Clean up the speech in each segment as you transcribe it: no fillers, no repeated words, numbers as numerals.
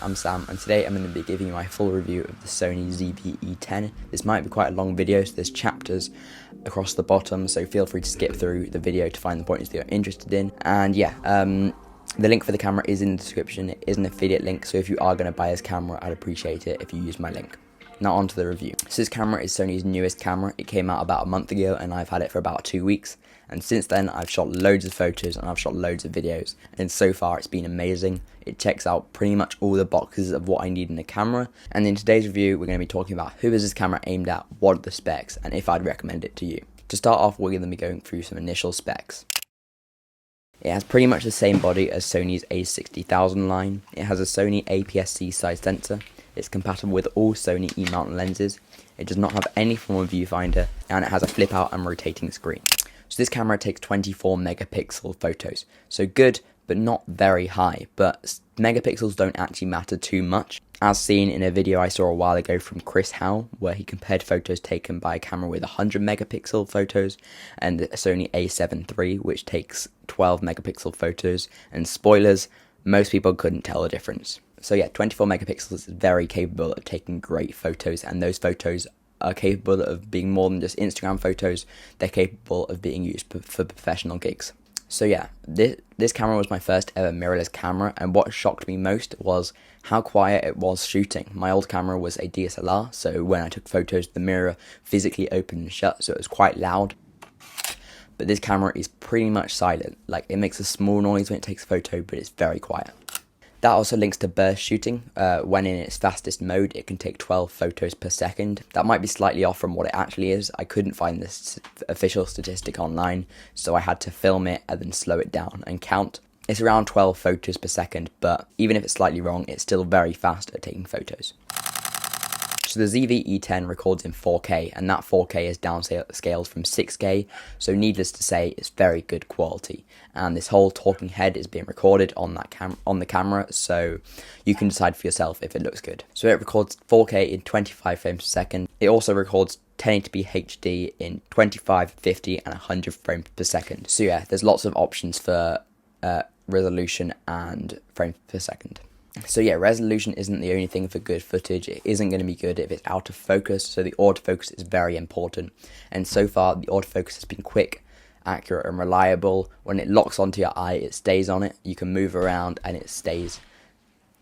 I'm Sam, and today I'm going to be giving you my full review of the Sony ZV-E10. This might be quite a long video, so there's chapters across the bottom, so feel free to skip through the video to find the points that you're interested in. And yeah, the link for the camera is in the description. It is an affiliate link, so if you are going to buy this camera, I'd appreciate it if you use my link. Now on to the review. So this camera is Sony's newest camera. It came out about a month ago and I've had it for about 2 weeks. And since then I've shot loads of photos and I've shot loads of videos. And so far it's been amazing. It checks out pretty much all the boxes of what I need in a camera. And in today's review we're going to be talking about who is this camera aimed at, what are the specs, and if I'd recommend it to you. To start off, we're going to be going through some initial specs. It has pretty much the same body as Sony's A60000 line. It has a Sony APS-C size sensor. It's compatible with all Sony E-mount lenses. It does not have any form of viewfinder, and it has a flip out and rotating screen. So this camera takes 24 megapixel photos. So good, but not very high. But megapixels don't actually matter too much. As seen in a video I saw a while ago from Chris Howe, where he compared photos taken by a camera with 100 megapixel photos and the Sony A7 III, which takes 12 megapixel photos. And spoilers, most people couldn't tell the difference. So yeah, 24 megapixels is very capable of taking great photos, and those photos are capable of being more than just Instagram photos. They're capable of being used for professional gigs. So yeah, this camera was my first ever mirrorless camera, and what shocked me most was how quiet it was shooting. My old camera was a DSLR, so when I took photos, the mirror physically opened and shut, so it was quite loud. But this camera is pretty much silent. Like, it makes a small noise when it takes a photo, but it's very quiet. That also links to burst shooting. When in its fastest mode, it can take 12 photos per second. That might be slightly off from what it actually is. I couldn't find this official statistic online, so I had to film it and then slow it down and count. It's around 12 photos per second, but even if it's slightly wrong, it's still very fast at taking photos. So the ZV-E10 records in 4K, and that 4K is downscaled from 6K, so needless to say, it's very good quality. And this whole talking head is being recorded on the camera, so you can decide for yourself if it looks good. So it records 4K in 25 frames per second. It also records 1080p HD in 25, 50, and 100 frames per second. So yeah, there's lots of options for resolution and frames per second. So yeah, resolution isn't the only thing for good footage. It isn't going to be good if it's out of focus, so the autofocus is very important. And so far, the autofocus has been quick, accurate, and reliable. When it locks onto your eye, it stays on it. You can move around and it stays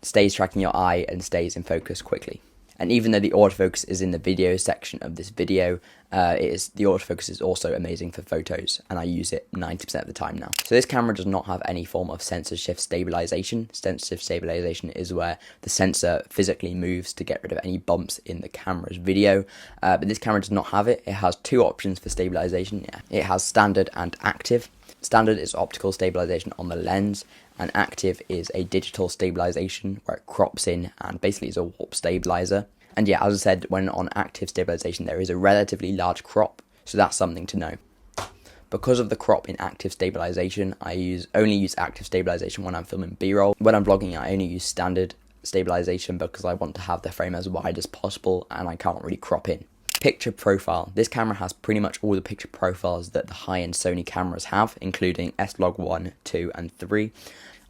tracking your eye and stays in focus quickly. And even though the autofocus is in the video section of this video, the autofocus is also amazing for photos, and I use it 90% of the time now. So this camera does not have any form of sensor shift stabilisation. Sensitive stabilisation is where the sensor physically moves to get rid of any bumps in the camera's video, but this camera does not have it. It has two options for stabilisation. It has standard and active. Standard is optical stabilisation on the lens, and active is a digital stabilisation where it crops in and basically is a warp stabilizer. And yeah, as I said, when on active stabilisation there is a relatively large crop, so that's something to know. Because of the crop in active stabilisation, I only use active stabilisation when I'm filming B-roll. When I'm vlogging, I only use standard stabilisation because I want to have the frame as wide as possible and I can't really crop in. Picture profile. This camera has pretty much all the picture profiles that the high-end Sony cameras have, including S-Log 1, 2, and 3.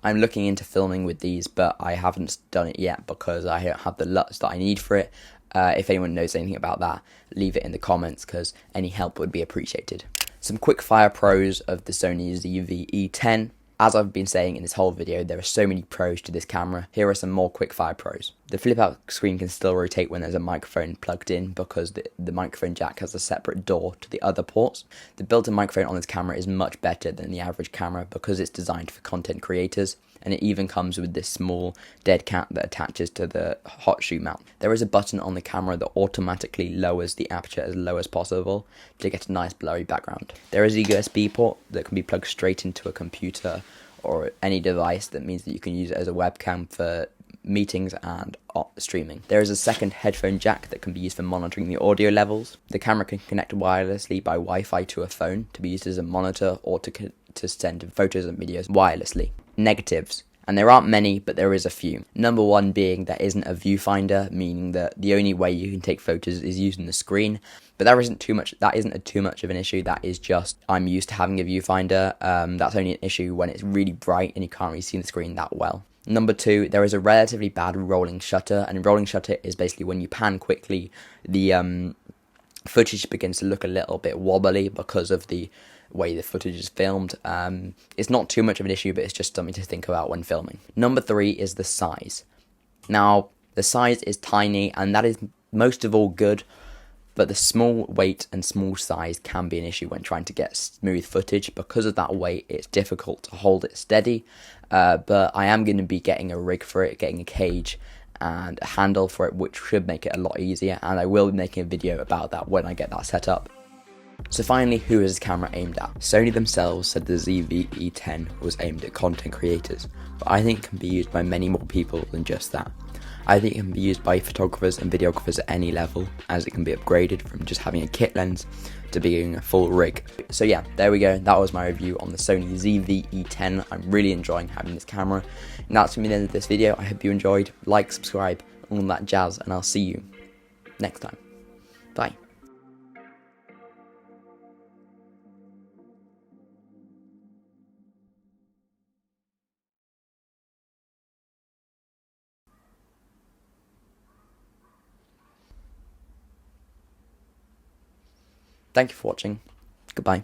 I'm looking into filming with these, but I haven't done it yet because I don't have the LUTs that I need for it. If anyone knows anything about that, leave it in the comments because any help would be appreciated. Some quick fire pros of the Sony ZV-E10. As I've been saying in this whole video, there are so many pros to this camera. Here are some more quick fire pros. The flip out screen can still rotate when there's a microphone plugged in because the microphone jack has a separate door to the other ports. The built-in microphone on this camera is much better than the average camera because it's designed for content creators, and it even comes with this small dead cat that attaches to the hot shoe mount. There is a button on the camera that automatically lowers the aperture as low as possible to get a nice blurry background. There is a USB port that can be plugged straight into a computer or any device. That means that you can use it as a webcam for meetings and streaming. There is a second headphone jack that can be used for monitoring the audio levels. The camera can connect wirelessly by Wi-Fi to a phone to be used as a monitor or to send photos and videos wirelessly. Negatives. And there aren't many, but there is a few. Number one being there isn't a viewfinder, meaning that the only way you can take photos is using the screen. But that isn't too much of an issue. That is just, I'm used to having a viewfinder. That's only an issue when it's really bright and you can't really see the screen that well. Number 2, there is a relatively bad rolling shutter, and rolling shutter is basically when you pan quickly, the footage begins to look a little bit wobbly because of the way the footage is filmed. It's not too much of an issue, but it's just something to think about when filming. Number 3 is the size. Now, the size is tiny, and that is most of all good, but the small weight and small size can be an issue when trying to get smooth footage. Because of that weight, it's difficult to hold it steady, but I am going to be getting a rig for it, getting a cage and a handle for it, which should make it a lot easier, and I will be making a video about that when I get that set up. So finally, who is this camera aimed at? Sony themselves said the ZV-E10 was aimed at content creators, but I think it can be used by many more people than just that. I think it can be used by photographers and videographers at any level, as it can be upgraded from just having a kit lens to being a full rig. So yeah, there we go, that was my review on the Sony ZV-E10. I'm really enjoying having this camera, and that's going to be the end of this video. I hope you enjoyed. Like, subscribe, all that jazz, and I'll see you next time. Bye. Thank you for watching. Goodbye.